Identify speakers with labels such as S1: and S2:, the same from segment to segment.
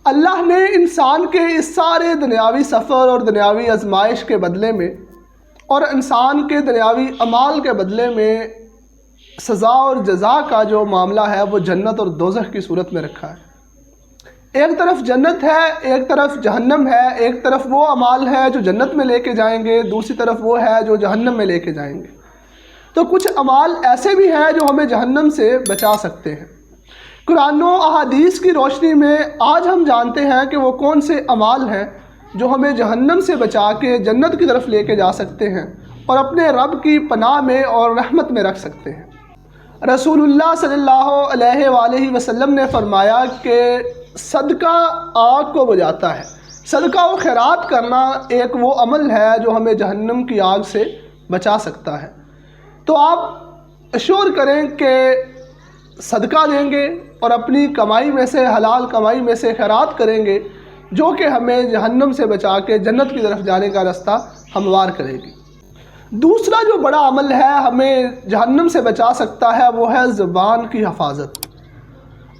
S1: اللہ نے انسان کے اس سارے دنیاوی سفر اور دنیاوی آزمائش کے بدلے میں اور انسان کے دنیاوی اعمال کے بدلے میں سزا اور جزا کا جو معاملہ ہے وہ جنت اور دوزخ کی صورت میں رکھا ہے۔ ایک طرف جنت ہے، ایک طرف جہنم ہے، ایک طرف وہ اعمال ہے جو جنت میں لے کے جائیں گے، دوسری طرف وہ ہے جو جہنم میں لے کے جائیں گے۔ تو کچھ اعمال ایسے بھی ہیں جو ہمیں جہنم سے بچا سکتے ہیں۔ قرآن و احادیث کی روشنی میں آج ہم جانتے ہیں کہ وہ کون سے اعمال ہیں جو ہمیں جہنم سے بچا کے جنت کی طرف لے کے جا سکتے ہیں اور اپنے رب کی پناہ میں اور رحمت میں رکھ سکتے ہیں۔ رسول اللہ صلی اللہ علیہ وآلہ وسلم نے فرمایا کہ صدقہ آگ کو بجھاتا ہے۔ صدقہ و خیرات کرنا ایک وہ عمل ہے جو ہمیں جہنم کی آگ سے بچا سکتا ہے۔ تو آپ اشور کریں کہ صدقہ دیں گے اور اپنی کمائی میں سے، حلال کمائی میں سے خیرات کریں گے جو کہ ہمیں جہنم سے بچا کے جنت کی طرف جانے کا رستہ ہموار کرے گی۔ دوسرا جو بڑا عمل ہے ہمیں جہنم سے بچا سکتا ہے وہ ہے زبان کی حفاظت۔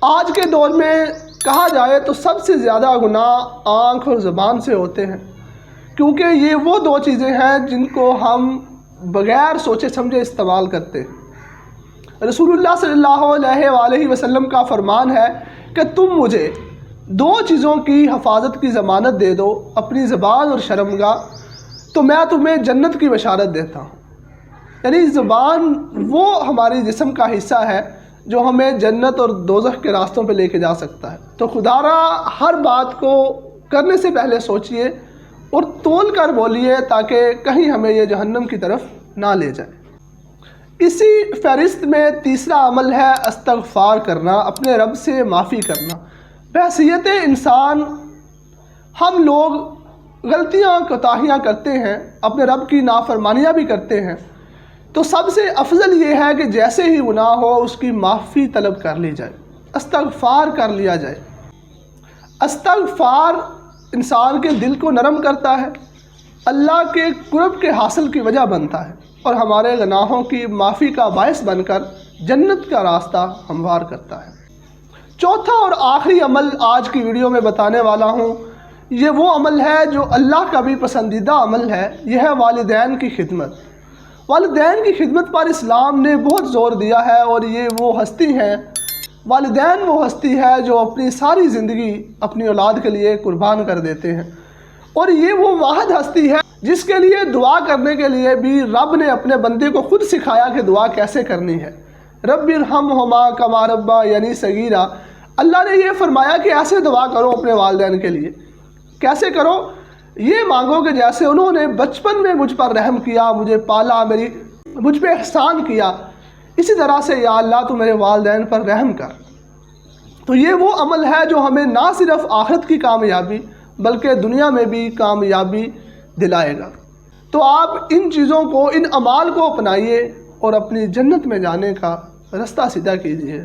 S1: آج کے دور میں کہا جائے تو سب سے زیادہ گناہ آنکھ اور زبان سے ہوتے ہیں، کیونکہ یہ وہ دو چیزیں ہیں جن کو ہم بغیر سوچے سمجھے استعمال کرتے ہیں۔ رسول اللہ صلی اللہ علیہ وآلہ وسلم کا فرمان ہے کہ تم مجھے دو چیزوں کی حفاظت کی ضمانت دے دو، اپنی زبان اور شرمگاہ، تو میں تمہیں جنت کی بشارت دیتا ہوں۔ یعنی زبان وہ ہماری جسم کا حصہ ہے جو ہمیں جنت اور دوزخ کے راستوں پہ لے کے جا سکتا ہے۔ تو خدارا ہر بات کو کرنے سے پہلے سوچئے اور تول کر بولیے تاکہ کہیں ہمیں یہ جہنم کی طرف نہ لے جائے۔ اسی فہرست میں تیسرا عمل ہے استغفار کرنا، اپنے رب سے معافی کرنا۔ بحیثیت انسان ہم لوگ غلطیاں کوتاہیاں کرتے ہیں، اپنے رب کی نافرمانیاں بھی کرتے ہیں، تو سب سے افضل یہ ہے کہ جیسے ہی گناہ ہو اس کی معافی طلب کر لی جائے، استغفار کر لیا جائے۔ استغفار انسان کے دل کو نرم کرتا ہے، اللہ کے قرب کے حاصل کی وجہ بنتا ہے اور ہمارے گناہوں کی معافی کا باعث بن کر جنت کا راستہ ہموار کرتا ہے۔ چوتھا اور آخری عمل آج کی ویڈیو میں بتانے والا ہوں، یہ وہ عمل ہے جو اللہ کا بھی پسندیدہ عمل ہے، یہ ہے والدین کی خدمت۔ والدین کی خدمت پر اسلام نے بہت زور دیا ہے اور یہ وہ ہستی ہیں، والدین وہ ہستی ہے جو اپنی ساری زندگی اپنی اولاد کے لیے قربان کر دیتے ہیں، اور یہ وہ واحد ہستی ہے جس کے لیے دعا کرنے کے لیے بھی رب نے اپنے بندے کو خود سکھایا کہ دعا کیسے کرنی ہے۔ رب ارحمہما کما ربیانی صغیرا، اللہ نے یہ فرمایا کہ ایسے دعا کرو اپنے والدین کے لیے۔ کیسے کرو؟ یہ مانگو کہ جیسے انہوں نے بچپن میں مجھ پر رحم کیا، مجھے پالا، مجھ پہ احسان کیا، اسی طرح سے یا اللہ تو میرے والدین پر رحم کر۔ تو یہ وہ عمل ہے جو ہمیں نہ صرف آخرت کی کامیابی بلکہ دنیا میں بھی کامیابی دلائے گا۔ تو آپ ان چیزوں کو، ان اعمال کو اپنائیے اور اپنی جنت میں جانے کا رستہ سیدھا کیجیے۔